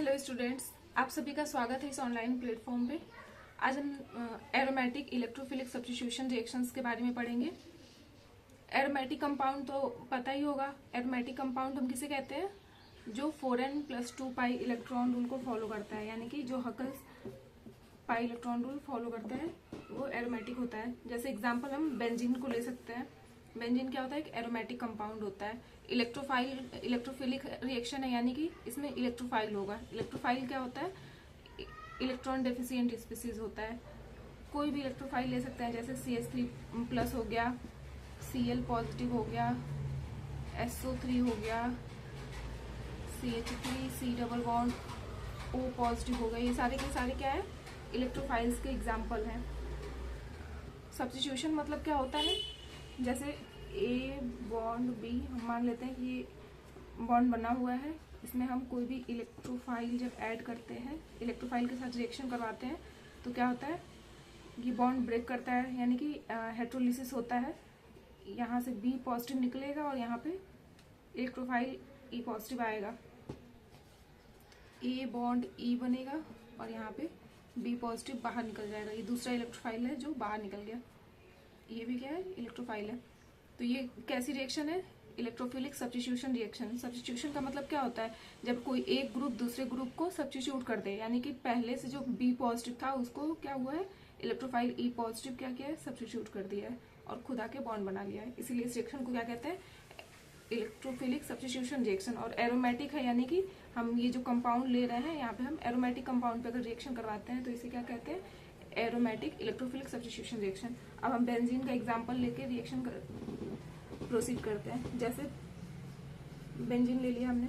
Hello students, आप सभी का स्वागत है इस ऑनलाइन प्लेटफॉर्म पे। आज हम एरोमेटिक इलेक्ट्रोफिलिक सब्स्टिट्यूशन रिएक्शंस के बारे में पढ़ेंगे। एरोमेटिक कंपाउंड तो पता ही होगा। एरोमेटिक कंपाउंड हम किसे कहते हैं? जो 4n+2 पाई इलेक्ट्रॉन रूल को फॉलो करता है, यानी कि जो Huckel's pi electron rule follow करता है वो एरोमेटिक होता है। जैसे एग्जाम्पल हम बेंजीन को ले सकते हैं। बेंजीन क्या होता है? एक एरोमेटिक कंपाउंड होता है। इलेक्ट्रोफिलिक रिएक्शन है, यानी कि इसमें इलेक्ट्रोफाइल होगा। इलेक्ट्रोफाइल क्या होता है? इलेक्ट्रॉन डेफिशिएंट स्पीसीज होता है। कोई भी इलेक्ट्रोफाइल ले सकते हैं, जैसे CH3+ हो गया, Cl पॉजिटिव हो गया, SO3 हो गया, CH3 C double bond O positive हो गया। ये सारे के सारे क्या है? इलेक्ट्रोफाइल्स के एग्जाम्पल हैं। सब्स्टिट्यूशन मतलब क्या होता है? जैसे A बॉन्ड B, हम मान लेते हैं कि ये बॉन्ड बना हुआ है, इसमें हम कोई भी इलेक्ट्रोफाइल जब ऐड करते हैं, इलेक्ट्रोफाइल के साथ रिएक्शन करवाते हैं, तो क्या होता है? ये बॉन्ड ब्रेक करता है, यानी कि हेट्रोलिसिस होता है। यहाँ से B पॉजिटिव निकलेगा और यहाँ पे इलेक्ट्रोफाइल E पॉजिटिव आएगा। A बॉन्ड E बनेगा और यहाँ पे B पॉजिटिव बाहर निकल जाएगा। ये दूसरा इलेक्ट्रोफाइल है जो बाहर निकल गया। ये भी क्या है? इलेक्ट्रोफाइल है। तो ये कैसी रिएक्शन है? Electrophilic substitution reaction. सब्स्टिट्यूशन का मतलब क्या होता है? जब कोई एक ग्रुप दूसरे ग्रुप को सब्स्टिट्यूट कर दे, यानी कि पहले से जो B पॉजिटिव था उसको क्या हुआ है? इलेक्ट्रोफाइल E पॉजिटिव क्या किया है? सब्स्टिट्यूट कर दिया है और खुद आके बॉन्ड बना लिया है। इसीलिए इस रिएक्शन को क्या कहते हैं? Electrophilic substitution reaction. और एरोमेटिक है, यानी कि हम ये जो कंपाउंड ले रहे हैं, यहाँ पे हम एरोमेटिक कंपाउंड पे अगर रिएक्शन करवाते हैं तो इसे क्या कहते हैं? Aromatic electrophilic substitution reaction. अब हम बेंजीन का एग्जांपल लेके रिएक्शन प्रोसीड करते हैं। जैसे बेंजीन ले लिया हमने,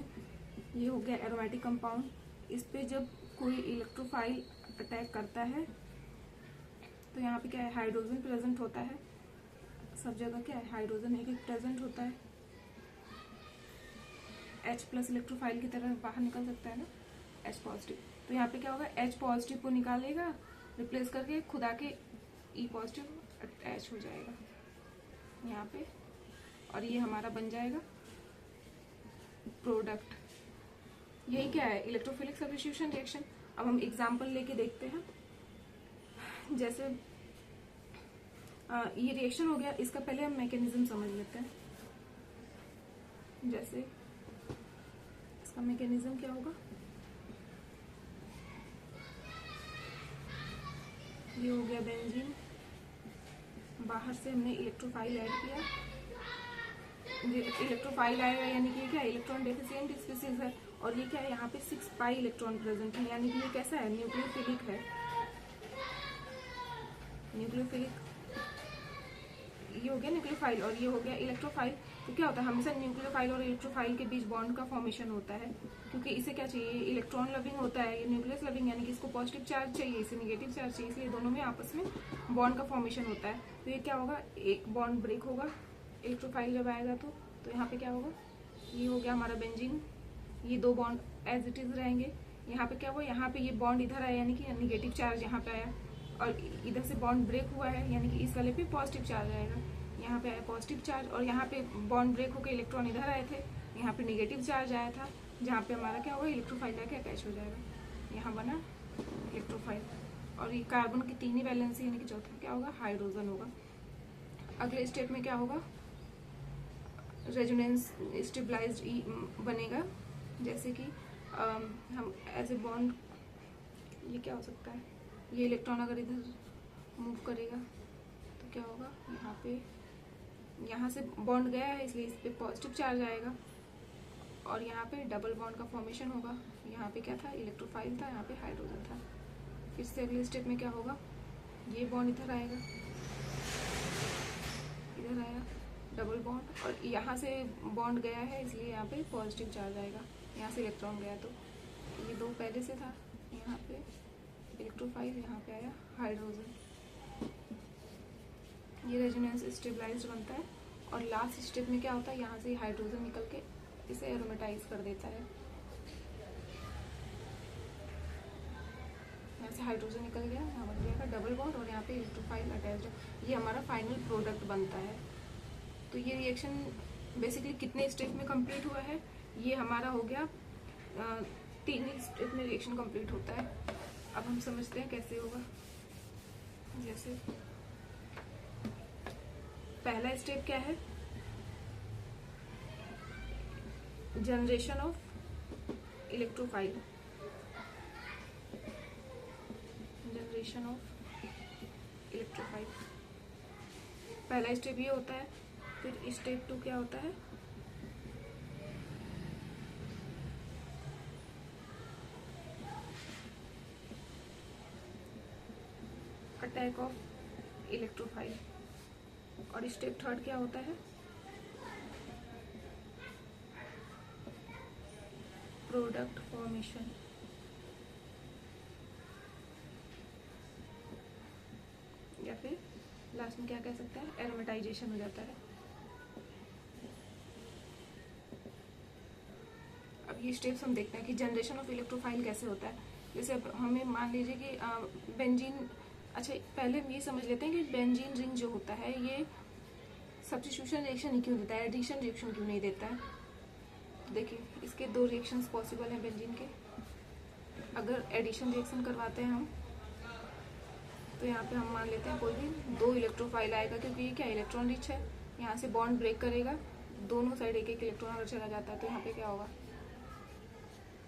ये हो गया एरोमेटिक कंपाउंड। इस पे जब कोई इलेक्ट्रोफाइल अटैक करता है तो यहाँ पे क्या है? हाइड्रोजन प्रेजेंट होता है। सब जगह क्या है? हाइड्रोजन एक प्रेजेंट होता है। H+ इलेक्ट्रोफाइल की तरह बाहर निकल सकता है ना, H पॉजिटिव। तो यहाँ पे क्या होगा? H पॉजिटिव को निकालेगा, रिप्लेस करके खुद आके E पॉजिटिव अटैच हो जाएगा यहाँ पे, और ये हमारा बन जाएगा प्रोडक्ट। यही क्या है? Electrophilic substitution reaction. अब हम एग्जांपल लेके देखते हैं। जैसे ये रिएक्शन हो गया, इसका पहले हम मैकेनिज्म समझ लेते हैं। जैसे इसका मैकेनिज्म क्या होगा? ये हो गया बेंजीन, बाहर से हमने इलेक्ट्रोफाइल ऐड किया। इलेक्ट्रोफाइल आएगा, यानी कि क्या? इलेक्ट्रॉन डेफिशिएंट स्पीसीज है। और ये क्या है? यहाँ पे 6 पाई इलेक्ट्रॉन प्रेजेंट है, यानी कि ये कैसा है? न्यूक्लियोफिलिक है। न्यूक्लियोफिलिक ये हो गया न्यूक्लियोफाइल, और ये हो गया इलेक्ट्रोफाइल। तो क्या होता है? हमेशा न्यूक्लियोफाइल और इलेक्ट्रोफाइल के बीच बॉन्ड का फॉर्मेशन होता है, क्योंकि इसे क्या चाहिए? इलेक्ट्रॉन लविंग होता है, ये न्यूक्लियस लविंग, यानी कि इसको पॉजिटिव चार्ज चाहिए, इसे नेगेटिव चार्ज चाहिए, इसलिए दोनों में आपस में बॉन्ड का फॉर्मेशन होता है। तो ये क्या होगा? एक बॉन्ड ब्रेक होगा इलेक्ट्रोफाइल जब आएगा तो यहाँ पे क्या होगा? ये हो गया हमारा बेंजीन। ये दो बॉन्ड एज इट इज रहेंगे। यहाँ पे क्या हुआ? यहाँ पे ये बॉन्ड इधर आया, यानी कि नेगेटिव चार्ज यहाँ पे आया, और इधर से बॉन्ड ब्रेक हुआ है, यानी कि इस वाले पे पॉजिटिव चार्ज आएगा। यहाँ पे आया पॉजिटिव चार्ज, और यहाँ पे बॉन्ड ब्रेक होकर इलेक्ट्रॉन इधर आए थे, यहाँ पे नेगेटिव चार्ज आया था, जहाँ पे हमारा क्या होगा? इलेक्ट्रोफाइल जाके अटैच हो जाएगा। यहाँ बना इलेक्ट्रोफाइल, और ये कार्बन की 3 ही वैलेंसी, यानी कि चौथा क्या होगा? हाइड्रोजन होगा। अगले स्टेप में क्या होगा? रेजोनेंस स्टेबलाइज्ड बनेगा। जैसे कि हम एज ए बॉन्ड, ये क्या हो सकता है? ये इलेक्ट्रॉन अगर इधर मूव करेगा तो क्या होगा? यहाँ पे, यहाँ से बॉन्ड गया है इसलिए इस पे पॉजिटिव चार्ज आएगा, और यहाँ पे डबल बॉन्ड का फॉर्मेशन होगा। यहाँ पे क्या था? इलेक्ट्रोफाइल था, यहाँ पे हाइड्रोजन था। फिर से अगले स्टेप में क्या होगा? ये बॉन्ड इधर आएगा, इधर आया डबल बॉन्ड, और यहाँ से बॉन्ड गया है इसलिए यहाँ पे पॉजिटिव चार्ज आएगा। यहाँ से इलेक्ट्रॉन गया तो ये दो पहले से था, यहाँ पे इलेक्ट्रोफाइल, यहाँ पे आया हाइड्रोजन। ये रेजोनेंस स्टेबलाइज्ड बनता है, और लास्ट स्टेप में क्या होता है? यहाँ से हाइड्रोजन निकल के इसे एरोमेटाइज कर देता है। यहाँ से हाइड्रोजन निकल गया, यहाँ बन जाएगा डबल बॉन्ड, और यहाँ पे इलेक्ट्रोफाइल अटैच्ड है। ये हमारा फाइनल प्रोडक्ट बनता है। तो ये रिएक्शन बेसिकली कितने स्टेप में कंप्लीट हुआ है? ये हमारा हो गया 3 ही स्टेप में रिएक्शन कंप्लीट होता है। अब हम समझते हैं कैसे होगा। जैसे पहला स्टेप क्या है, generation of electrophile, generation of electrophile, पहला स्टेप ये होता है। फिर स्टेप 2 क्या होता है, अटैक ऑफ इलेक्ट्रोफाइल, और स्टेप 3 क्या होता है, प्रोडक्ट फॉर्मेशन। या फिर लास्ट में क्या कह सकते हैं, एरोमेटाइजेशन हो जाता है। अब ये स्टेप्स हम देखते हैं कि जनरेशन ऑफ इलेक्ट्रोफाइल कैसे होता है। जैसे अब हमें मान लीजिए कि बेंजीन, अच्छा पहले हम ये समझ लेते हैं कि बेंजीन रिंग जो होता है ये सब्स्टिट्यूशन रिएक्शन ही क्यों देता है, एडिशन रिएक्शन क्यों नहीं देता है। देखिए इसके 2 रिएक्शंस पॉसिबल हैं बेंजीन के। अगर एडिशन रिएक्शन करवाते हैं हम तो यहाँ पे हम मान लेते हैं कोई भी 2 इलेक्ट्रोफाइल आएगा, क्योंकि ये क्या इलेक्ट्रॉन रिच है। यहाँ से बॉन्ड ब्रेक करेगा, दोनों साइड एक एक इलेक्ट्रॉन अगर चला जाता है तो यहाँ पे क्या होगा,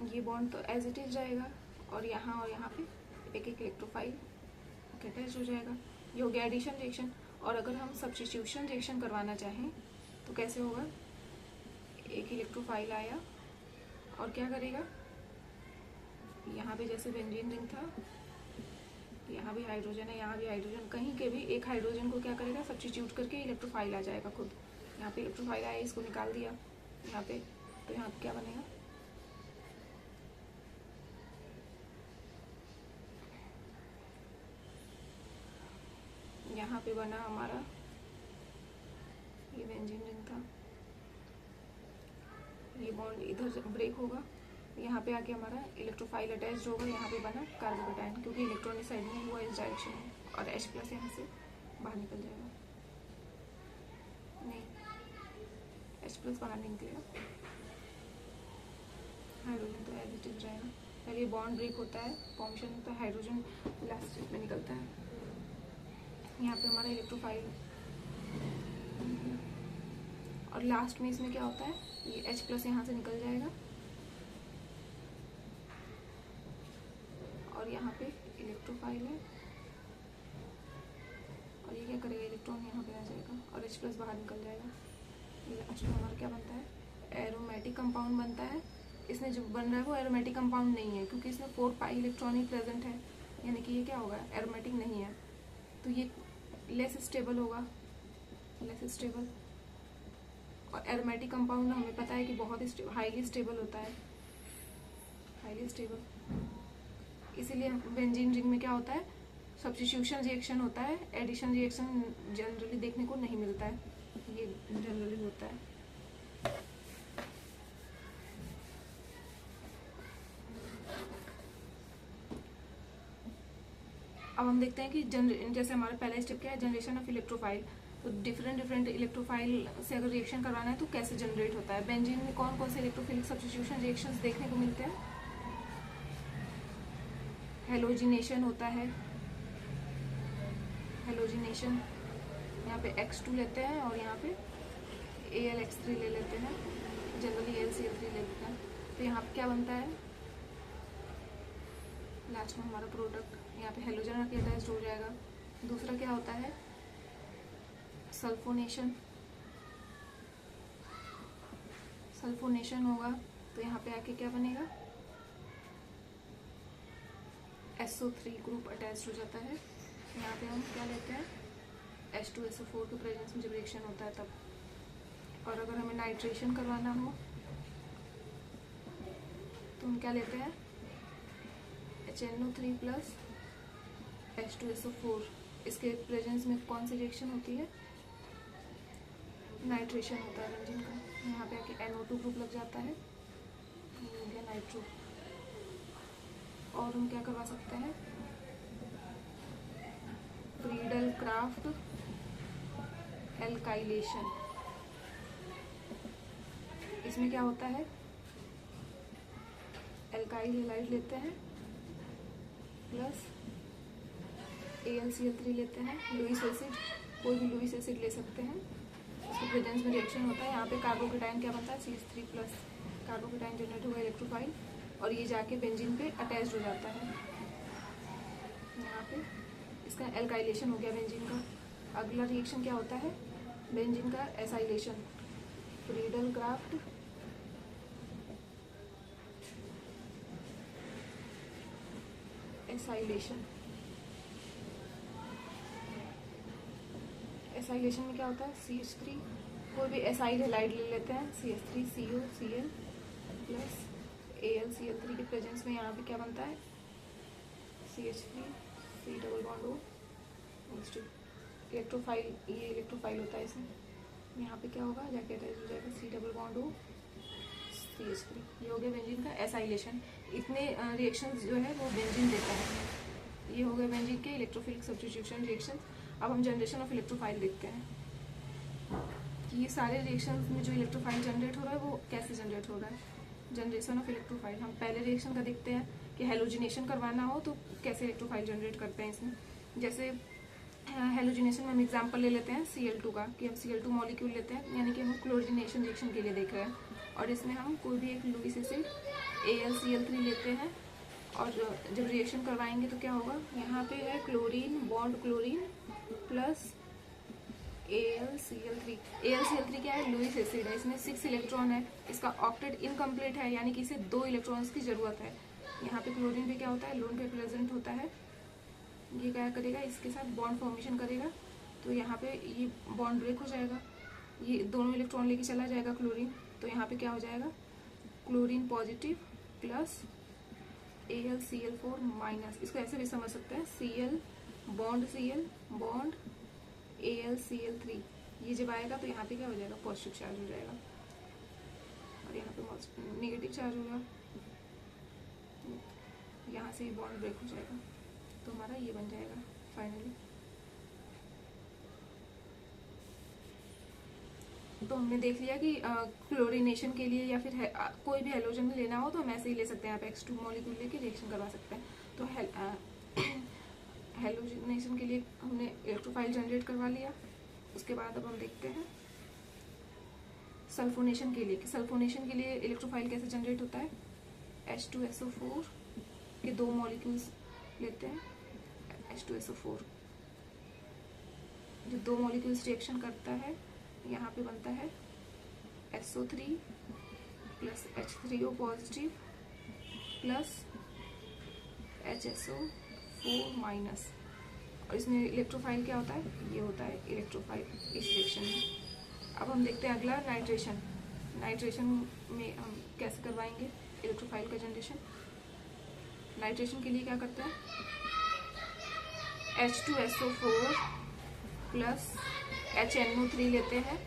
ये बॉन्ड तो एज इट इज रहेगा और यहाँ पे एक एक इलेक्ट्रोफाइल अटैच हो जाएगा। ये हो गया एडिशन रिएक्शन। और अगर हम सब्स्टिट्यूशन रिएक्शन करवाना चाहें तो कैसे होगा, एक इलेक्ट्रोफाइल आया और क्या करेगा, यहाँ पे जैसे बेंजीन रिंग था, यहाँ भी हाइड्रोजन है, यहाँ भी हाइड्रोजन, कहीं के भी एक हाइड्रोजन को क्या करेगा, सब्स्टिट्यूट करके इलेक्ट्रोफाइल आ जाएगा खुद। यहाँ पे इलेक्ट्रोफाइल आया, इसको निकाल दिया यहाँ पे, तो यहाँ पे क्या बनेगा, यहाँ पे बना हमारा, ये बेंजीन रिंग था, ये बॉन्ड इधर ब्रेक होगा, यहाँ पे आके हमारा इलेक्ट्रोफाइल अटैच होगा, यहाँ पे बना कार्बोकेटायन, क्योंकि इलेक्ट्रॉन इस साइड में हुआ इस डायरेक्शन में, और H+ यहाँ से बाहर निकल जाएगा, नहीं H+ बाहर नहीं निकलेगा, हाइड्रोजन तो एज इट इज रहेगा। पहले बॉन्ड ब्रेक होता है, फॉर्मेशन होता है, हाइड्रोजन लास्ट स्टेप में निकलता है। यहाँ पे हमारा इलेक्ट्रोफाइल, और लास्ट में इसमें क्या होता है, ये H+ यहाँ से निकल जाएगा और यहाँ पे इलेक्ट्रोफाइल है, और ये क्या करेगा, इलेक्ट्रॉन यहाँ पे आ जाएगा और H+ बाहर निकल जाएगा। ये लास्ट में हमारा क्या बनता है, एरोमेटिक कंपाउंड बनता है। इसमें जो बन रहा है वो एरोमेटिक कंपाउंड नहीं है, क्योंकि इसमें 4 पाई इलेक्ट्रॉन ही प्रेजेंट है, यानी कि ये क्या होगा, एरोमेटिक नहीं है, तो ये लेस स्टेबल होगा, लेस स्टेबल। और एरोमेटिक कंपाउंड हमें पता है कि बहुत हाईली स्टेबल होता है, हाईली स्टेबल। इसीलिए बेंजीन रिंग में क्या होता है, सब्स्टिट्यूशन रिएक्शन होता है, एडिशन रिएक्शन जनरली देखने को नहीं मिलता है, ये जनरली होता है। अब हम देखते हैं कि जैसे हमारा पहला स्टेप क्या है, जनरेशन ऑफ इलेक्ट्रोफाइल। तो डिफरेंट इलेक्ट्रोफाइल से अगर रिएक्शन करवाना है तो कैसे जनरेट होता है। बेंजीन में कौन कौन से इलेक्ट्रोफिलिक सब्स्टिट्यूशन रिएक्शंस देखने को मिलते हैं, हेलोजिनेशन होता है, हेलोजिनेशन, यहाँ पे X2 लेते हैं और यहाँ पे AlX3 ले लेते हैं, जनरली AlCl3 ले लेते हैं। तो यहाँ पे क्या बनता है, लास्ट में हमारा प्रोडक्ट, यहाँ पे हेलोजन आके अटैच हो जाएगा। दूसरा क्या होता है, सल्फोनेशन, सल्फोनेशन होगा तो यहाँ पे आके क्या बनेगा, SO3 ग्रुप अटैच हो जाता है। यहाँ पे हम क्या लेते हैं, H2SO4 के प्रेजेंस में जब रिएक्शन होता है तब। और अगर हमें नाइट्रेशन करवाना हो तो हम क्या लेते हैं, HNO3 प्लस H2SO4, इसके प्रेजेंस में कौन सी रिएक्शन होती है, नाइट्रेशन होता है बेंजीन का। यहाँ पे आके NO2 ग्रुप लग जाता है, हो गया नाइट्रो। और हम क्या करवा सकते हैं, फ्रीडल क्राफ्ट एल्काइलेशन। इसमें क्या होता है, एल्काइल हैलाइड लेते हैं प्लस AlCl3 लेते हैं, लुईस एसिड, कोई भी लुईस एसिड ले सकते हैं, उसके प्रेजेंस में रिएक्शन होता है। यहाँ पे कार्बोकेटाइन क्या बनता है, CH3 प्लस कार्बोकेटाइन जनरेट होगा इलेक्ट्रोफाइल और ये जाके बेंजीन पे अटैच हो जाता है। यहाँ पे इसका एल्काइलेशन हो गया बेंजीन का। अगला रिएक्शन क्या होता है, बेंजीन का acylation, Friedel Crafts acylation. Acylation में क्या होता है, CH3, कोई भी एसाइल हैलाइड ले लेते हैं, CH3COCl प्लस AlCl3 के प्रेजेंस में यहाँ पे क्या बनता है, CH3 C double bond O electrophile, ये इलेक्ट्रोफाइल होता है इसमें, यहाँ पे क्या होगा, जाके अटैच हो जाएगा C double bond O CH3। ये हो गया बेंजीन का एसाइलेशन। इतने रिएक्शंस जो है वो बेंजीन देता है। ये हो गए बेंजीन के इलेक्ट्रोफिलिक सब्स्टिट्यूशन रिएक्शन। अब हम जनरेशन ऑफ इलेक्ट्रोफाइल देखते हैं कि ये सारे रिएक्शंस में जो इलेक्ट्रोफाइल जनरेट हो रहा है वो कैसे जनरेट हो रहा है। जनरेशन ऑफ इलेक्ट्रोफाइल, हम पहले रिएक्शन का देखते हैं कि हेलोजिनेशन करवाना हो तो कैसे इलेक्ट्रोफाइल जनरेट करते हैं इसमें। जैसे हेलोजिनेशन में हम एग्जाम्पल ले लेते हैं Cl2 का, कि हम Cl2 मॉलिक्यूल लेते हैं, यानी कि हम क्लोरीनेशन रिएक्शन के लिए देख रहे हैं, और इसमें हम कोई भी एक लुईस एसिड AlCl3 लेते हैं और जब रिएक्शन करवाएंगे तो क्या होगा, यहाँ पे है chlorine bond chlorine plus AlCl3। AlCl3 क्या है, लुईस एसिड है, इसमें 6 इलेक्ट्रॉन है, इसका ऑक्टेट इनकम्प्लीट है, यानी कि इसे 2 इलेक्ट्रॉन्स की जरूरत है। यहाँ पे क्लोरीन पे क्या होता है, लोन पे प्रेजेंट होता है, ये क्या करेगा, इसके साथ बॉन्ड फॉर्मेशन करेगा, तो यहाँ पे ये बॉन्ड ब्रेक हो जाएगा, ये दोनों इलेक्ट्रॉन लेके चला जाएगा क्लोरीन, तो यहाँ पे क्या हो जाएगा, chlorine positive plus AlCl4 minus, इसको ऐसे भी समझ सकते हैं, Cl बॉन्ड AlCl3, ये जब आएगा तो यहाँ पे क्या हो जाएगा, पॉजिटिव चार्ज हो जाएगा और यहाँ पे नेगेटिव चार्ज होगा, यहाँ से बॉन्ड ब्रेक हो जाएगा, तो हमारा ये बन जाएगा फाइनली। तो हमने देख लिया कि क्लोरीनेशन के लिए या फिर कोई भी हेलोजन लेना हो तो हम ऐसे ही ले सकते हैं, आप X2 मॉलिक्यूल लेके रिएक्शन करवा सकते हैं। तो हेलोजिनेशन के लिए हमने इलेक्ट्रोफाइल जनरेट करवा लिया। उसके बाद अब हम देखते हैं सल्फोनेशन के लिए, कि सल्फोनेशन के लिए इलेक्ट्रोफाइल कैसे जनरेट होता है। H2SO4 के 2 मॉलिक्यूल्स लेते हैं, H2SO4 जो 2 मॉलिक्यूल्स रिएक्शन करता है, यहाँ पे बनता है SO3 plus H3O positive plus HSO4 minus, और इसमें इलेक्ट्रोफाइल क्या होता है, ये होता है इलेक्ट्रोफाइल इस रिएक्शन में। अब हम देखते हैं अगला नाइट्रेशन। नाइट्रेशन में हम कैसे करवाएंगे इलेक्ट्रोफाइल का जनरेशन। नाइट्रेशन के लिए क्या करते हैं, H2SO4 प्लस HNO3 लेते हैं।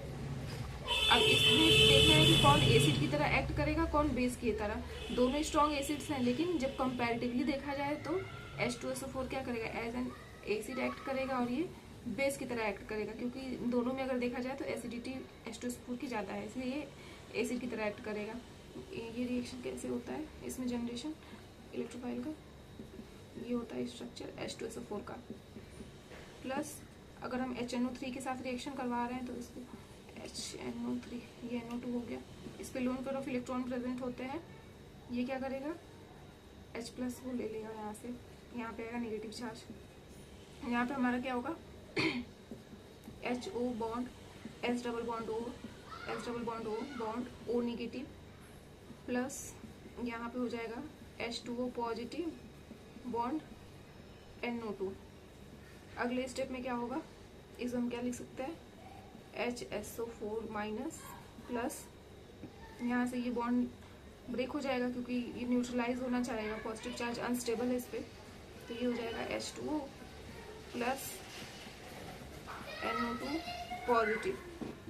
अब इसमें देखना है कि कौन एसिड की तरह एक्ट करेगा, कौन बेस की तरह। दोनों स्ट्रॉन्ग एसिड्स हैं, लेकिन जब कंपैरेटिवली देखा जाए तो H2SO4 क्या करेगा, एज एन एसिड एक्ट करेगा और ये बेस की तरह एक्ट करेगा, क्योंकि दोनों में अगर देखा जाए तो एसिडिटी H2SO4 की ज़्यादा है, इसलिए ये एसिड की तरह एक्ट करेगा। ये रिएक्शन कैसे होता है, इसमें जनरेशन इलेक्ट्रोफाइल का ये होता है स्ट्रक्चर H2SO4 का, प्लस अगर हम HNO3 के साथ रिएक्शन करवा रहे हैं तो इसको HNO3, ये NO2 हो गया, इस पे lone pair of electron present होते हैं, ये क्या करेगा, H प्लस वो ले लेगा, यहाँ से यहाँ पे आएगा नेगेटिव चार्ज, यहाँ पे हमारा क्या होगा HO bond H double bond O bond O negative plus यहाँ पे हो जाएगा H2O पॉजिटिव बॉन्ड NO2। अगले स्टेप में क्या होगा, इसको हम क्या लिख सकते हैं, HSO4 माइनस प्लस यहाँ से ये बॉन्ड ब्रेक हो जाएगा क्योंकि ये न्यूट्रलाइज होना चाहेगा, पॉजिटिव चार्ज अनस्टेबल है इस पर, तो ये हो जाएगा H2O प्लस NO2 पॉजिटिव।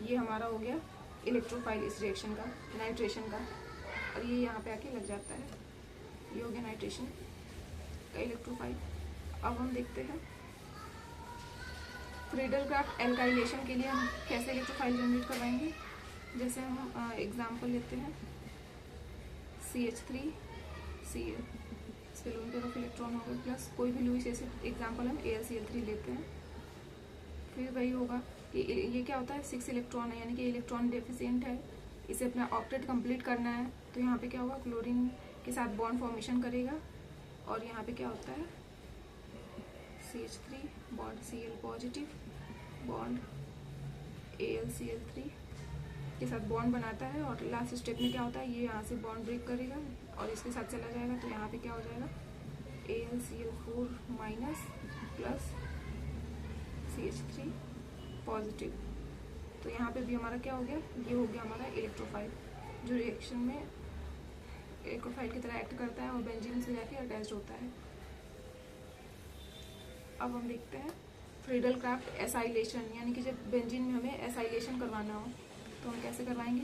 ये हमारा हो गया इलेक्ट्रोफाइल इस रिएक्शन का, नाइट्रेशन का, और ये यहाँ पे आके लग जाता है, ये हो गया नाइट्रेशन का इलेक्ट्रोफाइल। अब हम देखते हैं फ्रीडल क्राफ्ट एल्काइलेशन के लिए हम कैसे इलेक्ट्रोफाइल जनरेट करवाएंगे। जैसे हम एग्जांपल लेते हैं CH3 Cl, इस पे लोन पेयर ऑफ इलेक्ट्रॉन होगा प्लस कोई भी लुईस एसिड, एग्जाम्पल हम AlCl3 लेते हैं। फिर वही होगा कि ये क्या होता है 6 इलेक्ट्रॉन है, यानी कि इलेक्ट्रॉन डेफिशिएंट है, इसे अपना ऑक्टेट कंप्लीट करना है। तो यहाँ पे क्या होगा, क्लोरीन के साथ बॉन्ड फॉर्मेशन करेगा और यहाँ पे क्या होता है CH3 bond Cl positive bond AlCl3 के साथ बॉन्ड बनाता है और लास्ट स्टेप में क्या होता है, ये यहाँ से बॉन्ड ब्रेक करेगा और इसके साथ चला जाएगा। तो यहाँ पे क्या हो जाएगा AlCl4 minus plus CH3 positive. तो यहाँ पे भी हमारा क्या हो गया, ये हो गया हमारा इलेक्ट्रोफाइल, जो रिएक्शन में इलेक्ट्रोफाइल की तरह एक्ट करता है और बेंजीन से जाके अटैच होता है। अब हम देखते हैं फ्रीडल क्राफ्ट एसाइलेशन, यानी कि जब बेंजीन में हमें एसाइलेशन करवाना हो तो हम कैसे करवाएंगे।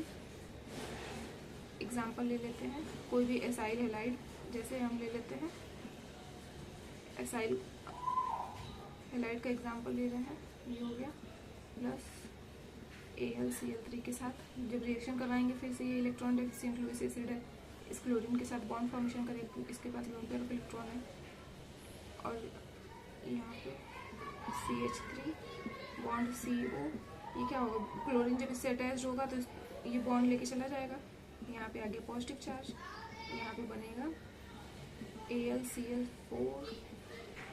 एग्जाम्पल ले लेते हैं, कोई भी एसाइल हेलाइड, जैसे हम ले लेते हैं एसाइल हेलाइड का एग्जाम्पल ले रहे हैं, ये हो गया प्लस AlCl3 के साथ जब रिएक्शन करवाएंगे फिर से ये इलेक्ट्रॉन डेफिशिएंट लुईस एसिड है, इस क्लोरीन के साथ बॉन्ड फॉर्मेशन करेगा, इसके पास लोन पेयर ऑफ इलेक्ट्रॉन है और यहाँ पे CH3 बॉन्ड CO, ये क्या होगा, क्लोरीन जब इससे अटैच होगा तो ये बॉन्ड लेके चला जाएगा, यहाँ पे आ गया पॉजिटिव चार्ज, यहाँ पे बनेगा AlCl4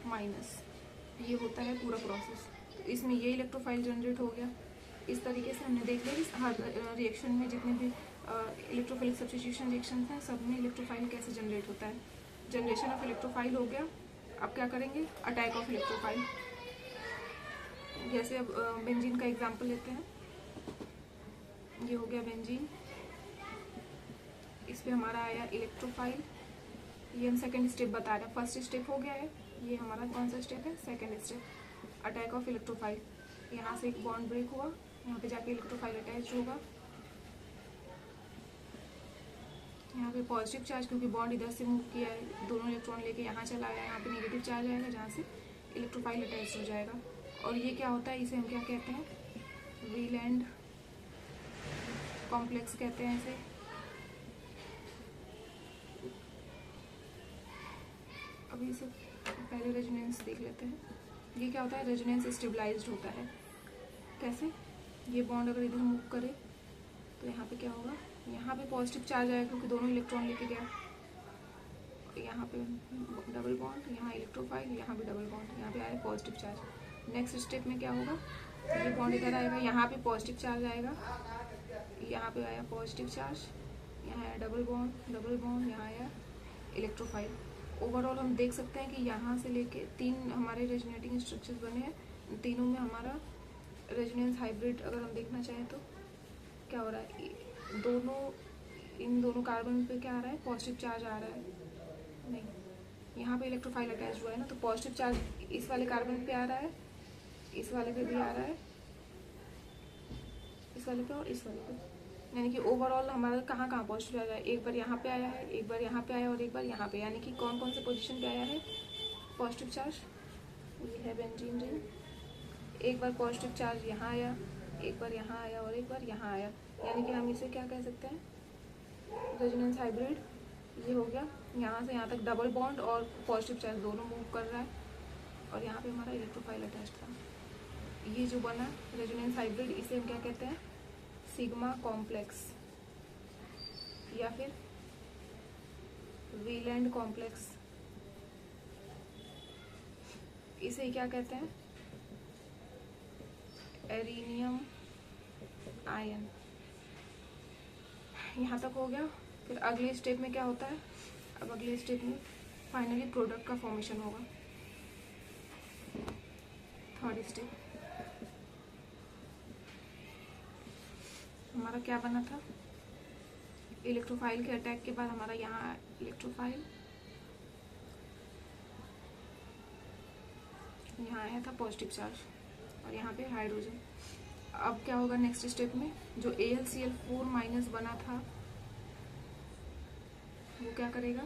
माइनस। ये होता है पूरा प्रोसेस, तो इसमें ये इलेक्ट्रोफाइल जनरेट हो गया। इस तरीके से हमने देख लिया कि हर रिएक्शन में जितने भी इलेक्ट्रोफिलिक सब्स्टिट्यूशन रिएक्शन हैं सब में इलेक्ट्रोफाइल कैसे जनरेट होता है। जनरेशन ऑफ इलेक्ट्रोफाइल हो गया। अब क्या करेंगे, अटैक ऑफ इलेक्ट्रोफाइल। जैसे अब बेंजीन का एग्जांपल लेते हैं, ये हो गया बेंजीन, इस पे हमारा आया इलेक्ट्रोफाइल, ये हम सेकंड स्टेप बता रहे हैं, फर्स्ट स्टेप हो गया है, ये हमारा कौन सा स्टेप है, second step, attack of electrophile. यहाँ से एक बॉन्ड ब्रेक हुआ, यहाँ पे जाके इलेक्ट्रोफाइल अटैच होगा, यहाँ पे पॉजिटिव चार्ज क्योंकि बॉन्ड इधर से मूव किया है, दोनों इलेक्ट्रॉन लेके यहाँ चला आया, यहाँ पे नेगेटिव चार्ज आएगा जहाँ से इलेक्ट्रोफाइल अटैच हो जाएगा। और ये क्या होता है, इसे हम क्या कहते हैं, वीलैंड कॉम्प्लेक्स कहते हैं इसे। अभी इसे पहले रेजोनेंस देख लेते हैं। ये क्या होता है, रेजोनेंस स्टेबलाइज्ड होता है। कैसे, ये बॉन्ड अगर इधर मूव करे तो यहाँ पे क्या होगा, यहाँ पे पॉजिटिव चार्ज आएगा क्योंकि दोनों इलेक्ट्रॉन लेके गया, यहाँ पे डबल बॉन्ड, यहाँ इलेक्ट्रोफाइल, यहाँ भी डबल बॉन्ड, यहाँ पे आया पॉजिटिव चार्ज। नेक्स्ट स्टेप में क्या होगा, ये बॉन्ड इधर आएगा, यहाँ पे पॉजिटिव चार्ज आएगा, यहाँ पे आया पॉजिटिव चार्ज, यहाँ आया डबल बॉन्ड, यहाँ आया इलेक्ट्रोफाइल। ओवरऑल हम देख सकते हैं कि यहाँ से लेके 3 हमारे रेजोनेटिंग स्ट्रक्चर्स बने हैं, तीनों में हमारा रेजोनेंस हाइब्रिड अगर हम देखना चाहें तो क्या हो रहा है, इन दोनों कार्बन पे क्या आ रहा है, पॉजिटिव चार्ज आ रहा है, नहीं यहाँ पे इलेक्ट्रोफाइल अटैच हुआ है ना, तो पॉजिटिव चार्ज इस वाले कार्बन पे आ रहा है, इस वाले पे भी आ रहा है, इस वाले पे और इस वाले पे, यानी कि ओवरऑल हमारा कहाँ कहाँ पॉजिटिव चार्ज आया, एक बार यहाँ पे आया है, एक बार यहाँ पे आया और एक बार यहाँ पे, यानी कि कौन कौन से पोजीशन पे आया है पॉजिटिव चार्ज। ये है बेंजीन रिंग, एक बार पॉजिटिव चार्ज यहाँ आया, एक बार यहाँ आया और एक बार यहाँ आया, यानी कि हम इसे क्या कह सकते हैं, रेजोनेंस हाइब्रिड। ये हो गया, यहाँ से यहाँ तक डबल बॉन्ड और पॉजिटिव चार्ज दोनों मूव कर रहा है और यहाँ पे हमारा इलेक्ट्रोफाइल अटैच था। ये जो बना रेजोनेंस हाइब्रिड, इसे हम क्या कहते हैं, सिग्मा कॉम्प्लेक्स या फिर वीलैंड कॉम्प्लेक्स, इसे क्या कहते हैं, एरिनियम आयन। यहाँ तक हो गया। फिर अगले स्टेप में क्या होता है, अब अगले स्टेप में फाइनली प्रोडक्ट का फॉर्मेशन होगा। थर्ड स्टेप हमारा क्या बना था, इलेक्ट्रोफाइल के अटैक के बाद हमारा यहाँ इलेक्ट्रोफाइल, यहाँ आया था पॉजिटिव चार्ज और यहाँ पे हाइड्रोजन। अब क्या होगा नेक्स्ट स्टेप में, जो AlCl4 माइनस बना था वो क्या करेगा,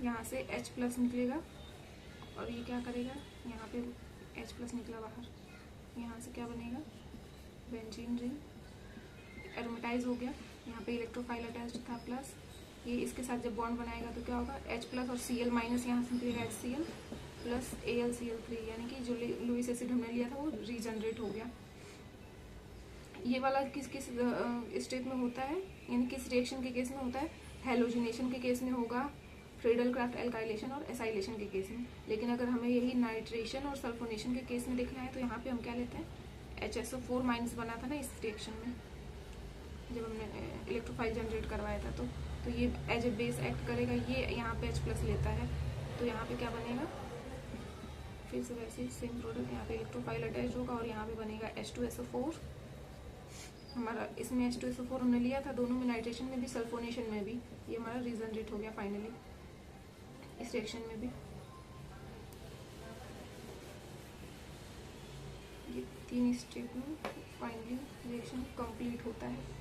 यहाँ से H प्लस निकलेगा और ये क्या करेगा, यहाँ पे H प्लस निकला बाहर, यहाँ से क्या बनेगा, बेंजीन रिंग एरोमेटाइज हो गया। यहाँ पे इलेक्ट्रोफाइल अटैच्ड था प्लस, ये इसके साथ जब बॉन्ड बनाएगा तो क्या होगा, H प्लस और Cl माइनस यहाँ से निकलेगा HCl प्लस AlCl3, यानी कि जो लुईस एसिड हमने लिया था वो रीजनरेट हो गया। ये वाला किस किस स्टेप में होता है, यानी किस रिएक्शन के केस में होता है, हेलोजिनेशन के केस में होगा, फ्रीडल क्राफ्ट एल्काइलेशन और एसाइलेशन के केस में। लेकिन अगर हमें यही नाइट्रेशन और सल्फोनेशन के केस में देखना है तो यहाँ पे हम क्या लेते हैं, HSO4 माइनस बना था ना इस रिएक्शन में जब हमने इलेक्ट्रोफाइल जनरेट करवाया था, तो ये एज ए बेस एक्ट करेगा, ये यहाँ पे H प्लस लेता है, तो यहाँ पे क्या बनेगा, फिर से वैसे ही सेम प्रोडक्ट, यहाँ पे इलेक्ट्रोफाइल अटैच होगा और यहाँ पे बनेगा H2SO4 हमारा, इसमें H2SO4 हमने लिया था, दोनों में नाइट्रेशन में भी सल्फोनेशन में भी, ये हमारा रीजनरेट हो गया फाइनली इस रिएक्शन में भी। ये 3 स्टेप में फाइनली रिएक्शन कंप्लीट होता है।